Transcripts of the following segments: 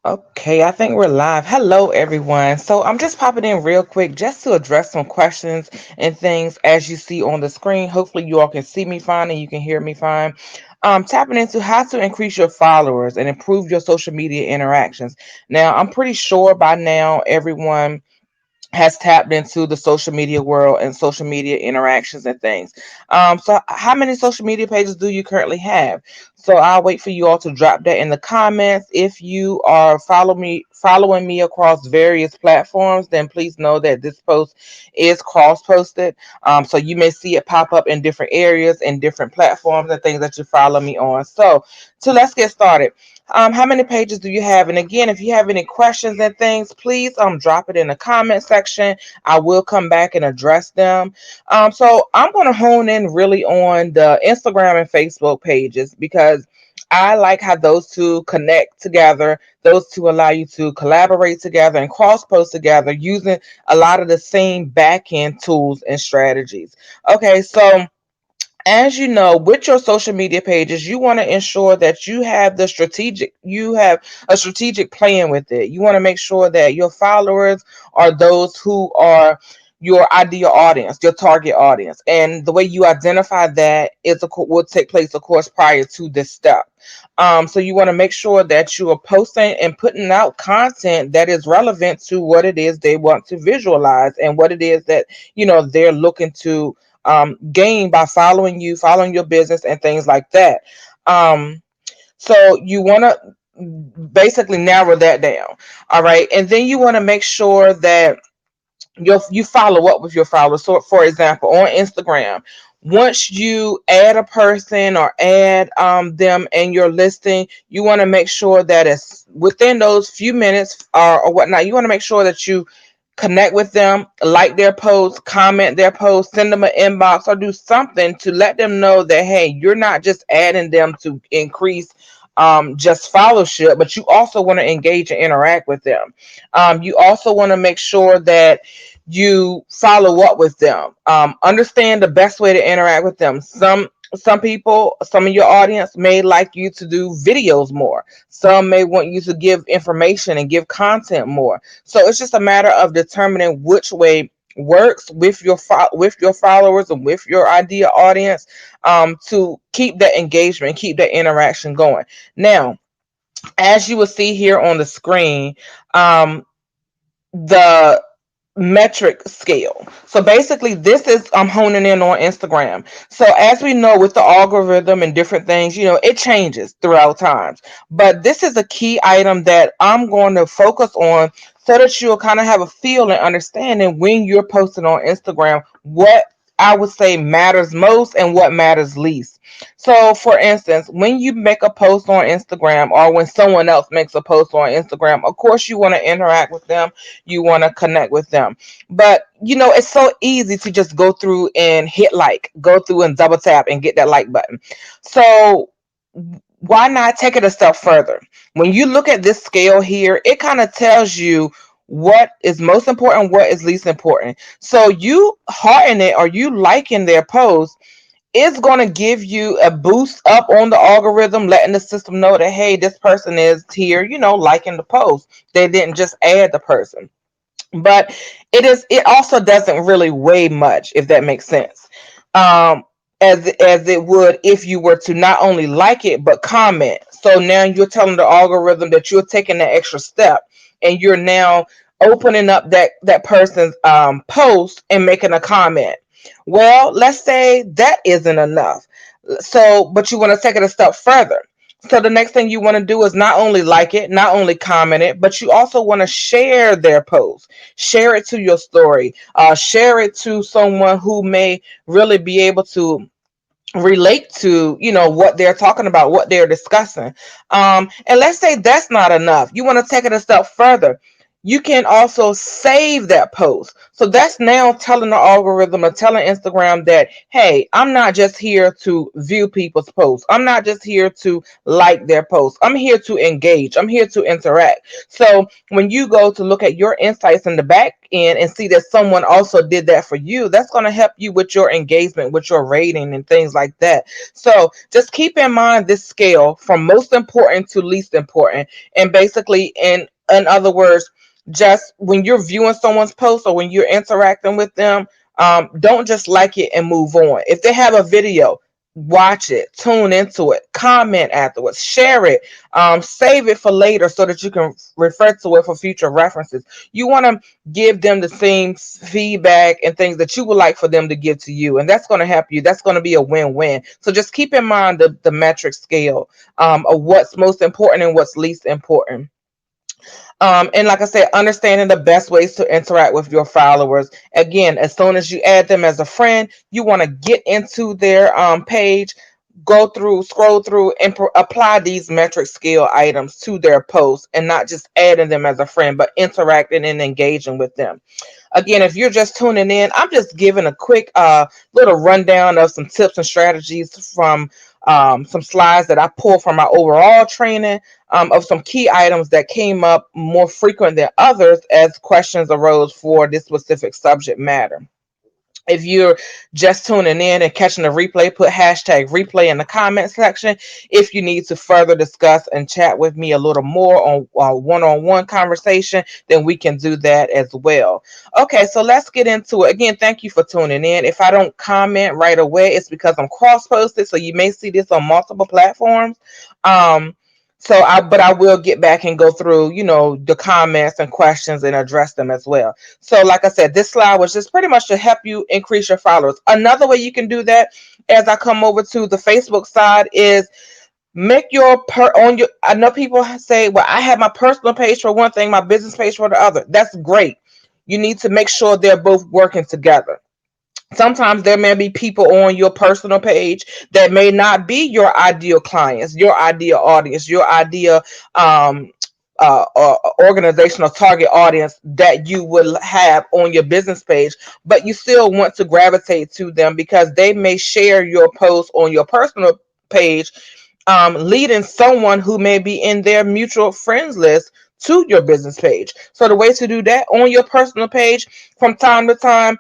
Okay, I think we're live. Hello, everyone. So I'm just popping in real quick just to address some questions and things as you see on the screen. Hopefully, you all can see me fine and you can hear me fine. Tapping into how to increase your followers and improve your social media interactions. Now, I'm pretty sure by now everyone has tapped into the social media world and social media interactions and things. So how many social media pages do you currently have? So I'll wait for you all to drop that in the comments. If you are following me across various platforms, then please know that this post is cross posted. So you may see it pop up in different areas and different platforms and things that you follow me on. So let's get started. How many pages do you have? And again, if you have any questions and things, please drop it in the comment section. I will come back and address them. So I'm going to hone in really on the Instagram and Facebook pages because I like how those two connect together. Those two allow you to collaborate together and cross post together using a lot of the same back end tools and strategies. Okay, so as you know, with your social media pages, you want to ensure that you have a strategic plan with it. You want to make sure that your followers are those who are your ideal audience, your target audience. And the way you identify that will take place, of course, prior to this step. So you want to make sure that you are posting and putting out content that is relevant to what it is they want to visualize and what it is that, they're looking to gain by following you, following your business, and things like that. Um, so you want to basically narrow that down. All right. And then you want to make sure that you follow up with your followers. So, for example, on Instagram, once you add a person or add them in your listing, you want to make sure that it's within those few minutes or whatnot. You want to make sure that you connect with them, like their posts, comment their posts, send them an inbox, or do something to let them know that hey, you're not just adding them to increase just followership, but you also want to engage and interact with them. You also want to make sure that you follow up with them. Understand the best way to interact with them. Some people, some of your audience may like you to do videos more. Some may want you to give information and give content more. So it's just a matter of determining which way works with with your followers and with your ideal audience, to keep that engagement, keep that interaction going. Now, as you will see here on the screen, the metric scale. So basically this is I'm honing in on Instagram. So as we know with the algorithm and different things, it changes throughout times. But this is a key item that I'm going to focus on so that you'll kind of have a feel and understanding when you're posting on Instagram what I would say matters most and what matters least. So, for instance, when you make a post on Instagram or when someone else makes a post on Instagram, of course, you want to interact with them, you want to connect with them. But, it's so easy to just go through and hit like, go through and double tap and get that like button. So, why not take it a step further? When you look at this scale here, it kind of tells you what is most important, what is least important. So you hearting it or you liking their post, it's going to give you a boost up on the algorithm, letting the system know that, hey, this person is here, liking the post. They didn't just add the person. But it also doesn't really weigh much, if that makes sense. Um, as it would if you were to not only like it, but comment. So now you're telling the algorithm that you're taking that extra step and you're now opening up that person's post and making a comment. Well, let's say that isn't enough. So, but you want to take it a step further. So the next thing you want to do is not only like it, not only comment it, but you also want to share their post, share it to your story, share it to someone who may really be able to relate to what they're talking about, what they're discussing. And let's say that's not enough, you want to take it a step further. you can also save that post. So that's now telling the algorithm or telling Instagram that, hey, I'm not just here to view people's posts. I'm not just here to like their posts. I'm here to engage. I'm here to interact. So when you go to look at your insights in the back end and see that someone also did that for you, that's going to help you with your engagement, with your rating and things like that. So just keep in mind this scale from most important to least important. And basically, in other words, just when you're viewing someone's post or when you're interacting with them, don't just like it and move on. If they have a video, watch it, tune into it, comment afterwards, share it, save it for later so that you can refer to it for future references. You want to give them the same feedback and things that you would like for them to give to you, and that's going to help you. That's going to be a win-win. So just keep in mind the metric scale, of what's most important and what's least important. And like I said, understanding the best ways to interact with your followers. Again, as soon as you add them as a friend, you want to get into their page, go through, scroll through, and apply these metric scale items to their posts, and not just adding them as a friend, but interacting and engaging with them. Again, if you're just tuning in, I'm just giving a quick little rundown of some tips and strategies from some slides that I pulled from my overall training, of some key items that came up more frequent than others as questions arose for this specific subject matter. If you're just tuning in and catching the replay, put hashtag replay in the comment section. If you need to further discuss and chat with me a little more on one-on-one conversation, then we can do that as well. Okay, so let's get into it. Again, thank you for tuning in. If I don't comment right away, it's because I'm cross-posted, so you may see this on multiple platforms. Um, but I will get back and go through, the comments and questions and address them as well. So, like I said, this slide was just pretty much to help you increase your followers. Another way you can do that, as I come over to the Facebook side, is make your on your. I know people say, "Well, I have my personal page for one thing, my business page for the other." That's great. You need to make sure they're both working together. Sometimes there may be people on your personal page that may not be your ideal clients, your ideal audience, your ideal organizational target audience that you will have on your business page, but you still want to gravitate to them because they may share your post on your personal page, leading someone who may be in their mutual friends list to your business page. So the way to do that on your personal page from time to time,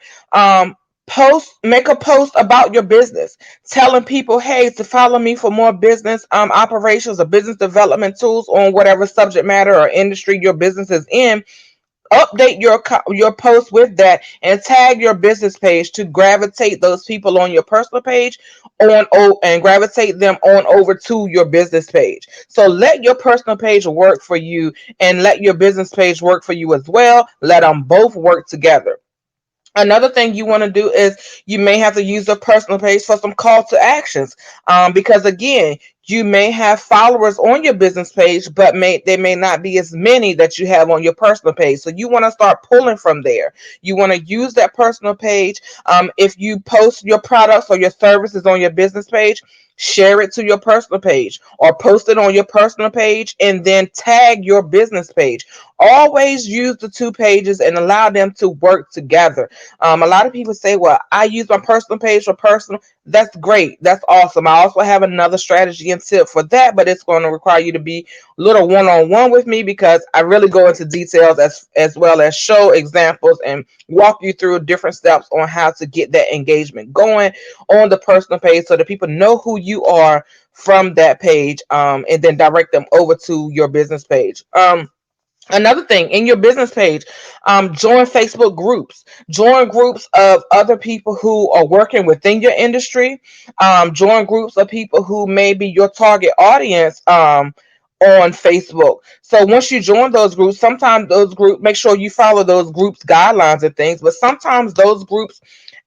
make a post about your business, telling people, hey, to follow me for more business operations or business development tools on whatever subject matter or industry your business is in. Update your post with that and tag your business page to gravitate those people on your personal page and gravitate them on over to your business page. So let your personal page work for you and let your business page work for you as well. Let them both work together. Another thing you want to do is you may have to use a personal page for some call to actions, because again, you may have followers on your business page, but they may not be as many that you have on your personal page. So you want to start pulling from there. You want to use that personal page. If you post your products or your services on your business page, share it to your personal page or post it on your personal page and then tag your business page. Always use the two pages and allow them to work together. A lot of people say, well, I use my personal page for personal. That's great. That's awesome. I also have another strategy and tip for that, but it's going to require you to be a little one-on-one with me because I really go into details as well as show examples and walk you through different steps on how to get that engagement going on the personal page so that people know who you are from that page, and then direct them over to your business page. Another thing in your business page, join Facebook groups. Join groups of other people who are working within your industry. Join groups of people who may be your target audience, on Facebook. So once you join those groups, sometimes those groups, make sure you follow those groups guidelines and things. But sometimes those groups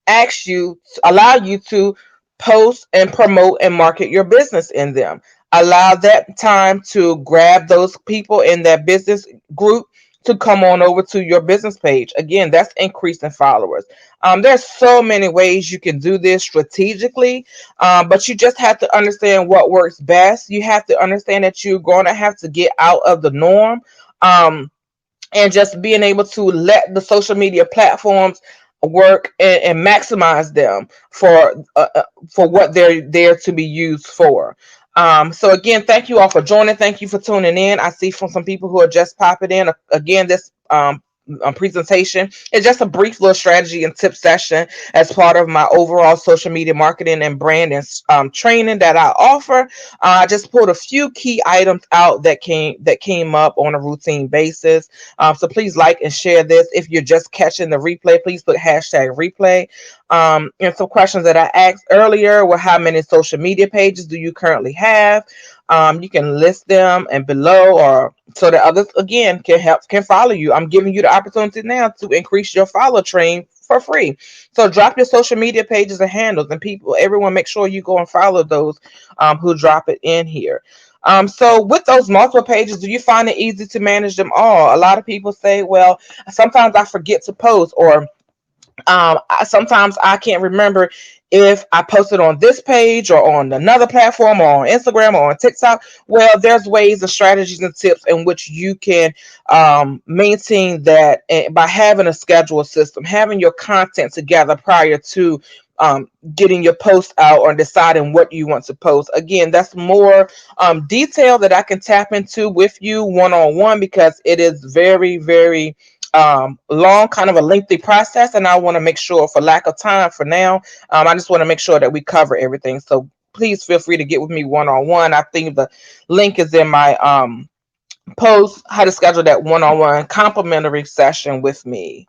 allow you to post and promote and market your business in them. Allow that time to grab those people in that business group to come on over to your business page. Again, that's increasing followers. There's so many ways you can do this strategically, but you just have to understand what works best. You have to understand that you're going to have to get out of the norm. Um, and just being able to let the social media platforms work and maximize them for what they're there to be used for. So again, thank you all for joining. Thank you for tuning in. I see from some people who are just popping in. Again, this presentation is just a brief little strategy and tip session as part of my overall social media marketing and branding training that I offer. I just pulled a few key items out that came up on a routine basis. So please like and share this. If you're just catching the replay, please put hashtag replay. And some questions that I asked earlier were, how many social media pages do you currently have? You can list them and below, or so that others again can follow you. I'm giving you the opportunity now to increase your follow train for free. So drop your social media pages and handles, and people, everyone, make sure you go and follow those who drop it in here. So with those multiple pages, do you find it easy to manage them all? A lot of people say, well, sometimes I forget to post, or sometimes I can't remember if I posted on this page or on another platform or on Instagram or on TikTok. Well, there's ways and strategies and tips in which you can maintain that by having a schedule system, having your content together prior to getting your post out or deciding what you want to post. Again, that's more detail that I can tap into with you one on one, because it is very, very long, kind of a lengthy process, and I want to make sure, for lack of time for now, I just want to make sure that we cover everything. So please feel free to get with me one on one. I think the link is in my post, how to schedule that one on one complimentary session with me.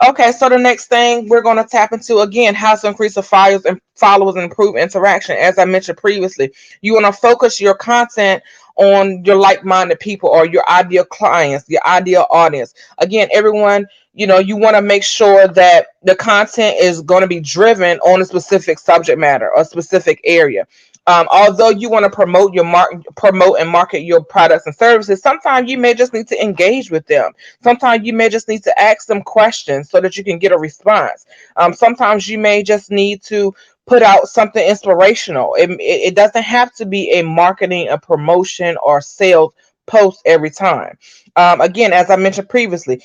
Okay, so the next thing we're going to tap into, again, how to increase the followers and improve interaction. As I mentioned previously, you want to focus your content on your like-minded people or your ideal clients, your ideal audience. Again, everyone, you want to make sure that the content is going to be driven on a specific subject matter or specific area. Although you want to promote and market your products and services, sometimes you may just need to engage with them. Sometimes you may just need to ask them questions so that you can get a response. Sometimes you may just need to put out something inspirational. It doesn't have to be a marketing, a promotion, or sales post every time. Again, as I mentioned previously,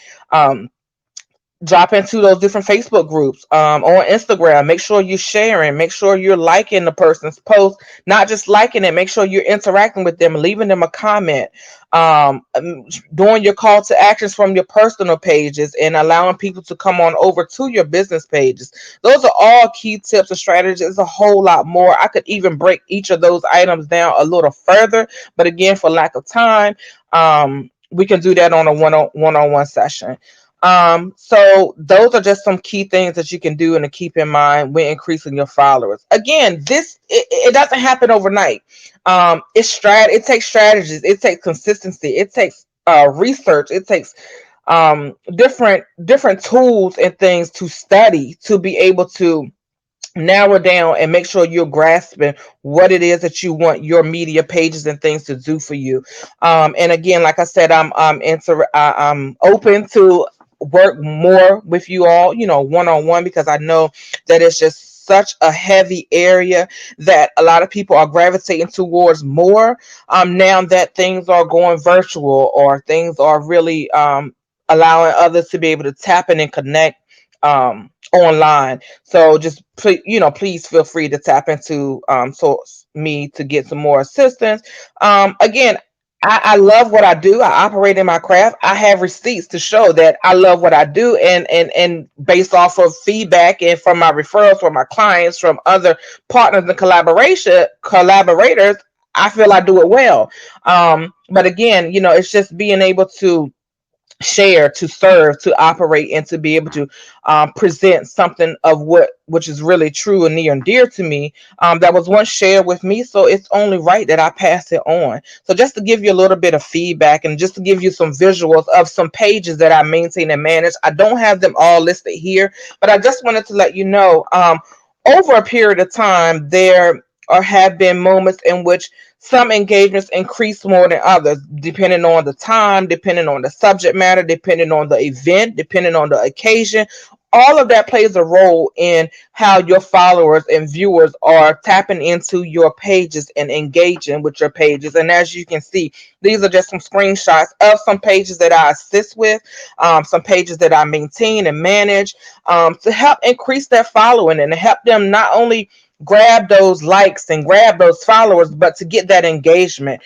drop into those different Facebook groups, on Instagram. Make sure you're sharing, make sure you're liking the person's post, not just liking it. Make sure you're interacting with them, leaving them a comment, doing your call to actions from your personal pages, and allowing people to come on over to your business pages. Those are all key tips and strategies. There's a whole lot more. I could even break each of those items down a little further, but again, for lack of time, we can do that on a one-on-one session. So those are just some key things that you can do and to keep in mind when increasing your followers. Again, it doesn't happen overnight. It takes strategies, it takes consistency, it takes research, it takes different tools and things to study to be able to narrow down and make sure you're grasping what it is that you want your media pages and things to do for you. And again, like I said, I'm open to work more with you all, one on one, because I know that it's just such a heavy area that a lot of people are gravitating towards more, now that things are going virtual, or things are really allowing others to be able to tap in and connect online. So just please feel free to tap into me to get some more assistance. Again, I love what I do. I operate in my craft. I have receipts to show that I love what I do, and based off of feedback and from my referrals from my clients, from other partners and collaborators, I feel I do it well. But again, it's just being able to share, to serve, to operate, and to be able to present something of which is really true and near and dear to me, that was once shared with me. So it's only right that I pass it on. So just to give you a little bit of feedback and just to give you some visuals of some pages that I maintain and manage, I don't have them all listed here, but I just wanted to let you know, over a period of time, there have been moments in which some engagements increase more than others, depending on the time, depending on the subject matter, depending on the event, depending on the occasion, all of that plays a role in how your followers and viewers are tapping into your pages and engaging with your pages. And as you can see, these are just some screenshots of some pages that I assist with, some pages that I maintain and manage, to help increase their following and to help them not only grab those likes and grab those followers, but to get that engagement,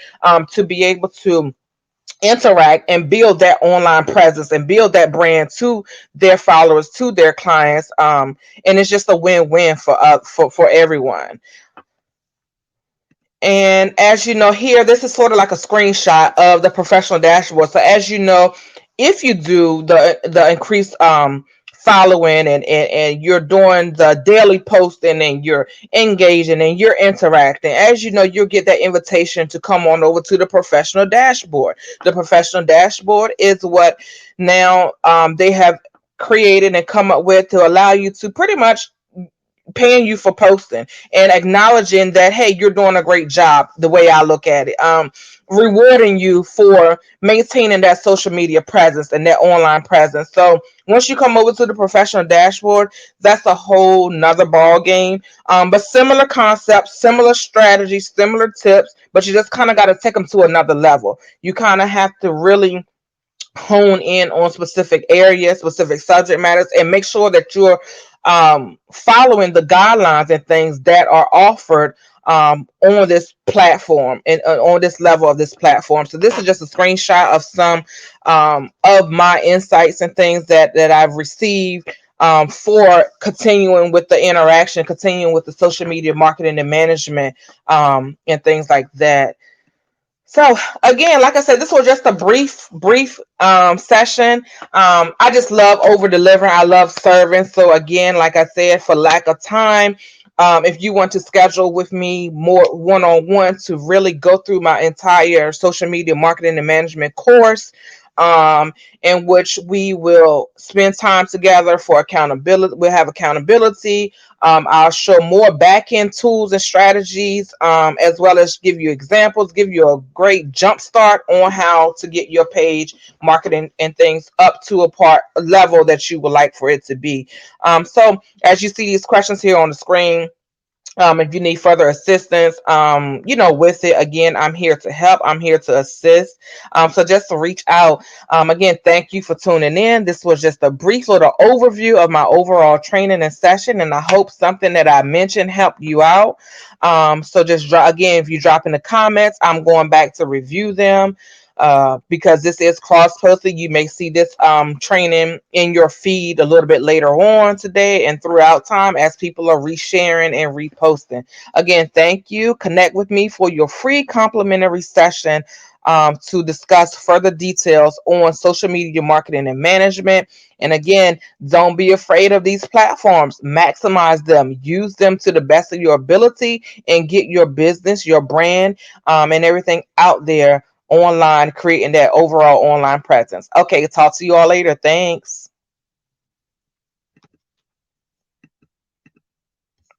to be able to interact and build that online presence and build that brand to their followers, to their clients. And it's just a win-win for everyone. And as you know, here, this is sort of like a screenshot of the professional dashboard. So as you know, if you do the increased following and you're doing the daily posting and you're engaging and you're interacting, as you know, you'll get that invitation to come on over to the professional dashboard. The professional dashboard is what now they have created and come up with to allow you to pretty much paying you for posting and acknowledging that, hey, you're doing a great job, the way I look at it, rewarding you for maintaining that social media presence and that online presence. So once you come over to the professional dashboard, that's a whole nother ball game. But similar concepts, similar strategies, similar tips, but you just kind of got to take them to another level. You kind of have to really hone in on specific areas, specific subject matters, and make sure that you're following the guidelines and things that are offered on this platform and on this level of this platform. So this is just a screenshot of some of my insights and things that I've received for continuing with the interaction, continuing with the social media marketing and management, and things like that. So again, like I said, this was just a brief session. I just love over delivering. I love serving. So again, like I said, for lack of time, if you want to schedule with me more one-on-one to really go through my entire social media marketing and management course, in which we will spend time together for accountability. We'll have accountability. I'll show more back end tools and strategies, as well as give you examples, give you a great jump start on how to get your page marketing and things up to a level that you would like for it to be. So as you see these questions here on the screen, if you need further assistance, with it, again, I'm here to help. I'm here to assist. So just to reach out. Again, thank you for tuning in. This was just a brief little overview of my overall training and session, and I hope something that I mentioned helped you out. So just again, if you drop in the comments, I'm going back to review them. Because this is cross posted, you may see this training in your feed a little bit later on today and throughout time as people are resharing and reposting. Again, thank you. Connect with me for your free complimentary session to discuss further details on social media marketing and management. And again, don't be afraid of these platforms. Maximize them, use them to the best of your ability, and get your business, your brand, and everything out there online, creating that overall online presence. Okay, talk to you all later. Thanks.